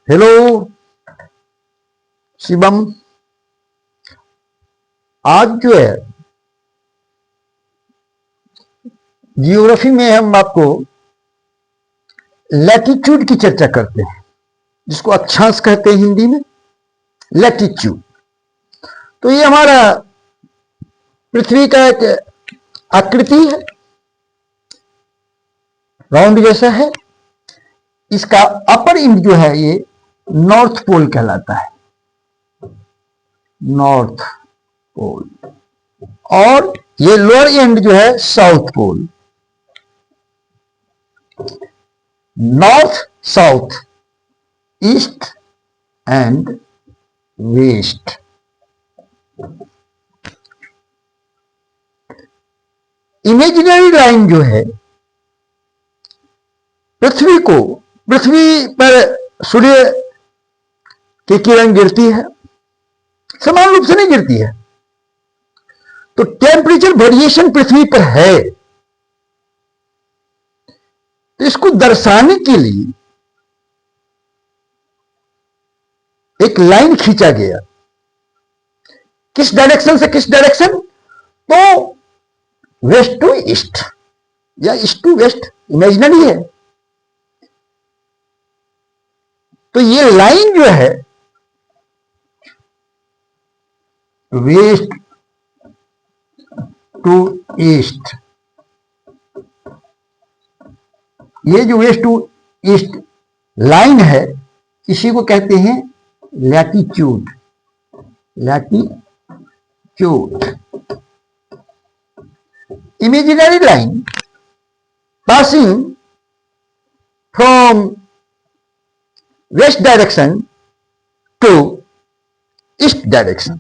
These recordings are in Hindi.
हेलो शिवम। आज जो है जियोग्राफी में हम आपको लैटिट्यूड की चर्चा करते हैं, जिसको अक्षांश कहते हैं हिंदी में, लैटिट्यूड। तो ये हमारा पृथ्वी का एक आकृति है, राउंड जैसा है। इसका अपर इंड जो है ये नॉर्थ पोल कहलाता है, नॉर्थ पोल, और ये लोअर एंड जो है south pole. North, south, east and west. Imaginary line जो है पृथ्वी पर सूर्य की किरण गिरती है, समान रूप से नहीं गिरती है, तो टेम्परेचर वेरिएशन पृथ्वी पर है। तो इसको दर्शाने के लिए एक लाइन खींचा गया। किस डायरेक्शन से किस डायरेक्शन? तो वेस्ट टू ईस्ट या ईस्ट टू वेस्ट, इमेजिनरी है। तो ये लाइन जो है वेस्ट टू ईस्ट, ये जो वेस्ट टू ईस्ट लाइन है इसी को कहते हैं latitude. Latitude imaginary line passing from west direction to east direction.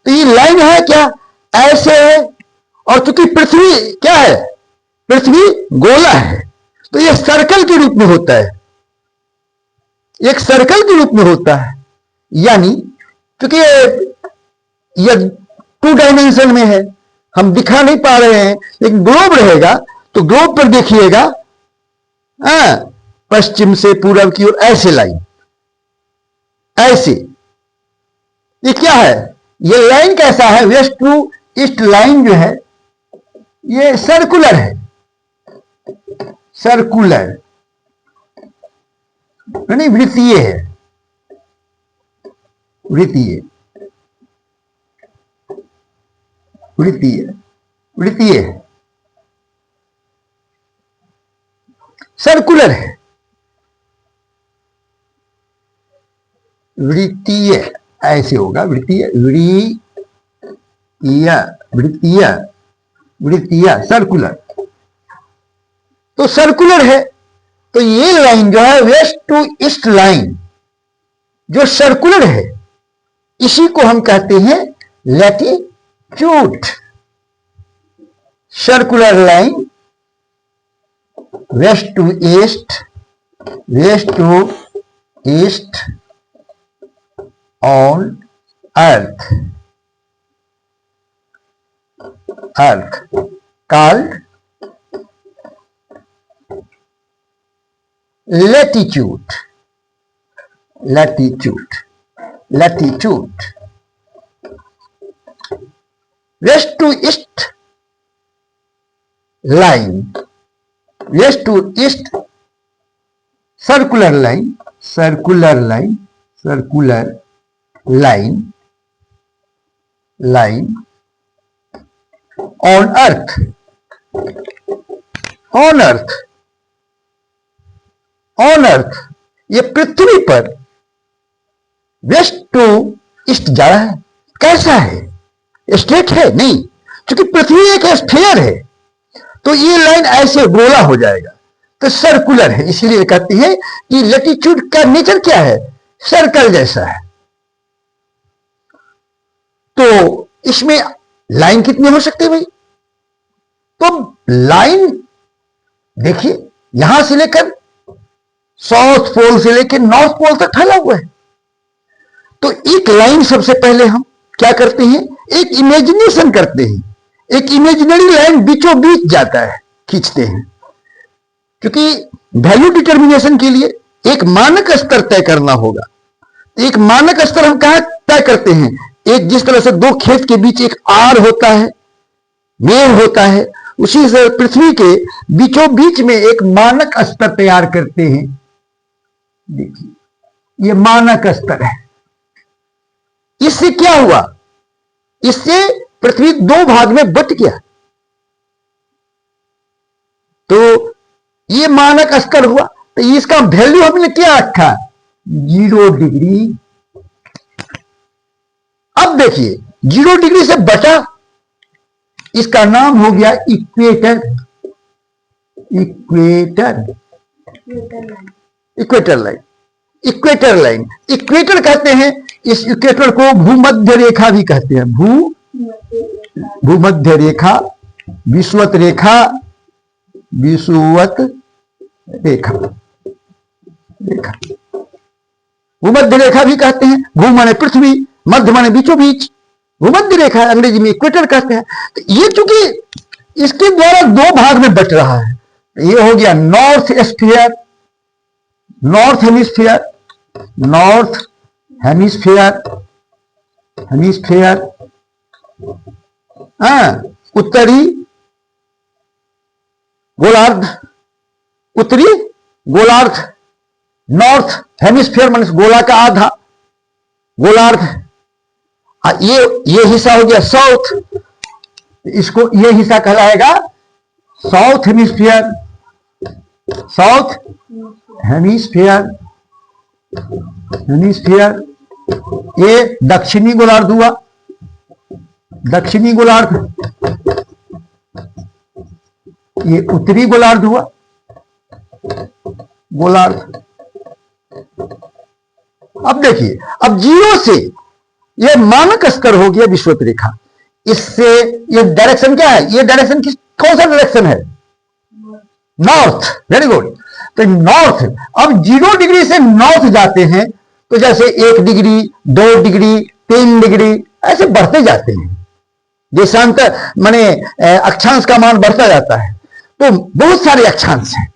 तो ये लाइन है क्या? ऐसे है, और चूंकि पृथ्वी क्या है, पृथ्वी गोला है, तो ये सर्कल के रूप में होता है, एक सर्कल के रूप में होता है। यानी क्योंकि ये 2 डायमेंशन में है, हम दिखा नहीं पा रहे हैं, एक ग्लोब रहेगा तो ग्लोब पर देखिएगा पश्चिम से पूरब की ओर ऐसे लाइन, ऐसे। ये क्या है? ये लाइन कैसा है? वेस्ट टू ईस्ट लाइन जो है ये सर्कुलर है, सर्कुलर नहीं, वृत्तीय है, वृत्तीय, वृत्तीय, वृत्तीय है, सर्कुलर है, वृत्तीय ऐसे होगा, वृत्तीय, वृत्तीय, वृत्तीय, सर्कुलर। तो सर्कुलर है, तो ये लाइन जो है वेस्ट टू ईस्ट लाइन जो सर्कुलर है, इसी को हम कहते हैं latitude. Circular line west to east, west to east on earth called latitude. West to east line, west to east circular line on earth ये पृथ्वी पर वेस्ट टू ईस्ट जा रहा है। कैसा है? स्ट्रेट है नहीं, क्योंकि पृथ्वी एक स्फीयर है, तो ये लाइन ऐसे गोला हो जाएगा, तो सर्कुलर है। इसीलिए कहती है कि लैटिट्यूड का नेचर क्या है? सर्कल जैसा है। तो इसमें लाइन कितनी हो सकती है भाई? तो लाइन देखिए, यहां से लेकर साउथ पोल से लेकर नॉर्थ पोल तक फैला हुआ है। तो एक लाइन सबसे पहले हम क्या करते हैं? एक इमेजिनेशन करते हैं, एक इमेजिनरी लाइन बीचों बीच जाता है, खींचते हैं, क्योंकि वैल्यू डिटर्मिनेशन के लिए एक मानक स्तर तय करना होगा। एक मानक स्तर हम कहां तय करते हैं? एक जिस तरह से दो खेत के बीच एक आर होता है, मेल होता है, उसी से पृथ्वी के बीचों बीच में एक मानक स्तर तैयार करते हैं। देखिए ये मानक स्तर है। इससे क्या हुआ? इससे पृथ्वी दो भाग में बट गया। तो ये मानक स्तर हुआ। तो इसका वैल्यू हमने क्या रखा? 0 डिग्री। अब देखिए 0 डिग्री से बटा, इसका नाम हो गया equator. Equator equator line. Equator line, equator कहते हैं। इस इक्वेटर को भूमध्य रेखा भी कहते हैं। भूमध्य रेखा, विषुवत रेखा, विषुवत रेखा, रेखा, भूमध्य रेखा भी कहते हैं। भू माने पृथ्वी, मध्य माने बीचों बीच, भूमध्य रेखा अंग्रेजी में इक्वेटर कहते हैं। तो ये चूंकि इसके द्वारा दो भाग में बट रहा है, ये हो गया north sphere, north hemisphere, north hemisphere, hemisphere, उत्तरी गोलार्ध, उत्तरी गोलार्ध, नॉर्थ हेमिस्फीयर मीन्स गोला का आधा, गोलार्ध। ये हिस्सा हो गया साउथ, इसको ये हिस्सा कहलाएगा south hemisphere, south hemisphere, hemisphere. ये दक्षिणी गोलार्ध हुआ, दक्षिणी गोलार्ध। ये उत्तरी गोलार्ध हुआ, गोलार्ध। अब देखिए, अब 0 से ये मानक स्तर हो गया विषुवत रेखा। इससे ये डायरेक्शन क्या है? ये डायरेक्शन कौन सा डायरेक्शन है? नॉर्थ। Very good. तो नॉर्थ, अब 0 डिग्री से नॉर्थ जाते हैं तो जैसे 1 डिग्री, 2 डिग्री, 3 डिग्री ऐसे बढ़ते जाते हैं। देशांतर माने अक्षांश का मान बढ़ता जाता है। तो बहुत सारे अक्षांश हैं।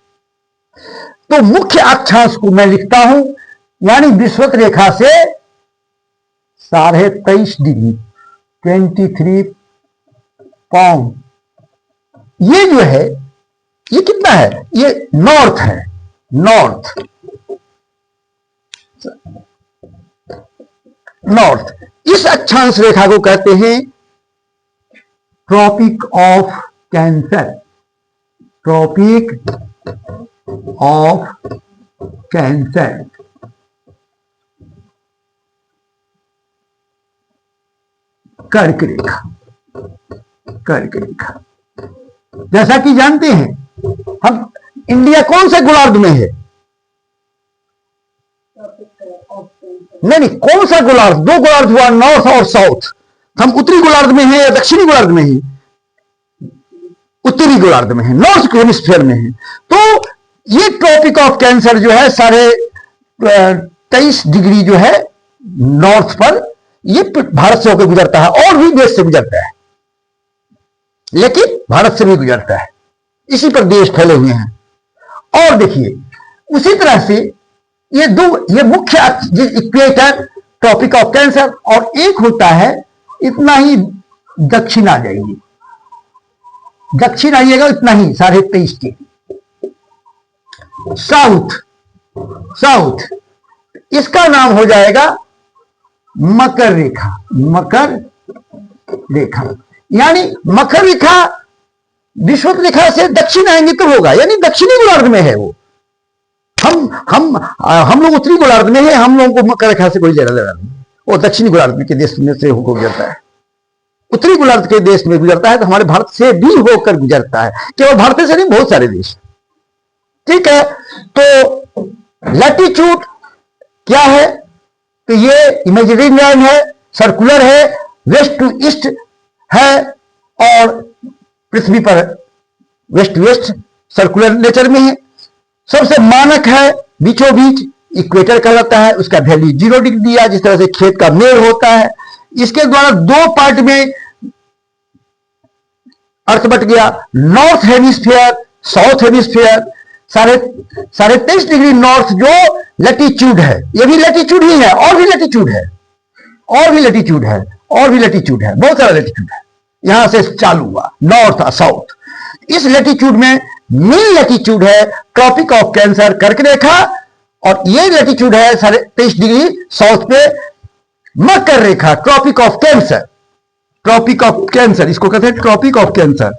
तो मुख्य अक्षांश को मैं लिखता हूं, यानी विषुवत रेखा से 23.5 डिग्री, 23 पाउंड। ये जो है, ये कितना है? ये नॉर्थ है, नॉर्थ, नॉर्थ। इस अक्षांश रेखा को कहते हैं tropic of cancer, tropic of cancer. कर्क रेखा, कर्क रेखा। जैसा कि जानते हैं हम, इंडिया कौन से गोलार्ध में है? नहीं, कौन सा गोलार्ध? दो गोलार्ध हुआ, नॉर्थ और साउथ। हम उत्तरी गोलार्ध में हैं या दक्षिणी गोलार्ध में हैं? उत्तरी गोलार्ध में है, नॉर्थ हेमिस्फीयर में है। तो ये ट्रॉपिक ऑफ कैंसर जो है 23.5 डिग्री जो है नॉर्थ पर, ये भारत से होकर गुजरता है और भी देश से गुजरता है, लेकिन भारत से भी गुजरता है। इसी पर देश फैले हुए हैं। और देखिए उसी तरह से ये ये मुख्य इक्वेटर, ट्रॉपिक ऑफ कैंसर, और एक होता है इतना ही दक्षिण आ जाइए, दक्षिण आइएगा इतना ही 23.5 के साउथ, साउथ। इसका नाम हो जाएगा मकर रेखा, मकर रेखा। यानी मकर रेखा विषुवत रेखा से दक्षिण आएंगे तो होगा, यानी दक्षिणी गोलार्ध में है वो। हम लोग उत्तरी गोलार्ध में है, हम लोगों को मकर रेखा से कोई लेना देना नहीं। वो दक्षिणी गोलार्ध के देश में से होकर गुजरता है, उत्तरी गोलार्ध के देश में गुजरता है, तो हमारे भारत से भी होकर गुजरता है। केवल भारत से नहीं, बहुत सारे देश। ठीक है, तो लैटिट्यूड क्या है? तो ये इमेजिनरी लाइन है, सर्कुलर है, वेस्ट टू ईस्ट है, और पृथ्वी पर वेस्ट वेस्ट सर्कुलर नेचर में है। सबसे मानक है बीचों बीच, इक्वेटर कहलाता है। उसका वैल्यू 0 डिग्री दिया, जिस तरह से खेत का मेल होता है। इसके द्वारा दो पार्ट में अर्थ बट गया, नॉर्थ हेमिस्फीयर, साउथ हेमिस्फीयर। साढ़े 23.5 नॉर्थ जो लेटीट्यूड है, ये भी लेटीट्यूड ही है, और भी लेटीट्यूड है, और भी लेटीट्यूड है, और भी लेटीट्यूड है, बहुत सारा लेटीट्यूड है, यहां से चालू हुआ नॉर्थ और साउथ। इस लेटीट्यूड में मीन लेटीट्यूड है ट्रॉपिक ऑफ कैंसर, कर्क रेखा, और ये लेटीट्यूड है 23.5 साउथ पे मकर रेखा, tropic of cancer. Tropic of cancer इसको कहते हैं, tropic of cancer,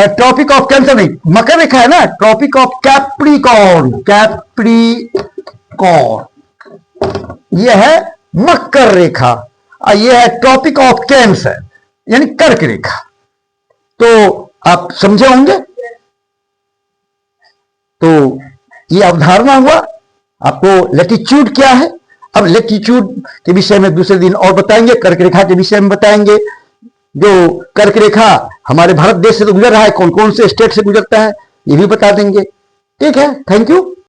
tropic of cancer नहीं, मकर रेखा है ना, ट्रॉपिक ऑफ कैप्रिकॉर्न, कैप्रिकॉर्न ये है मकर रेखा, और ये है ट्रॉपिक ऑफ कैंसर यानी कर्क रेखा। तो आप समझे होंगे। तो ये अवधारणा हुआ, आपको लेटीट्यूड क्या है। अब लेटीट्यूड के विषय में दूसरे दिन और बताएंगे, कर्क रेखा के विषय में बताएंगे। जो कर्क रेखा हमारे भारत देश से तो गुजर रहा है, कौन कौन से स्टेट से गुजरता है ये भी बता देंगे। ठीक है, थैंक यू।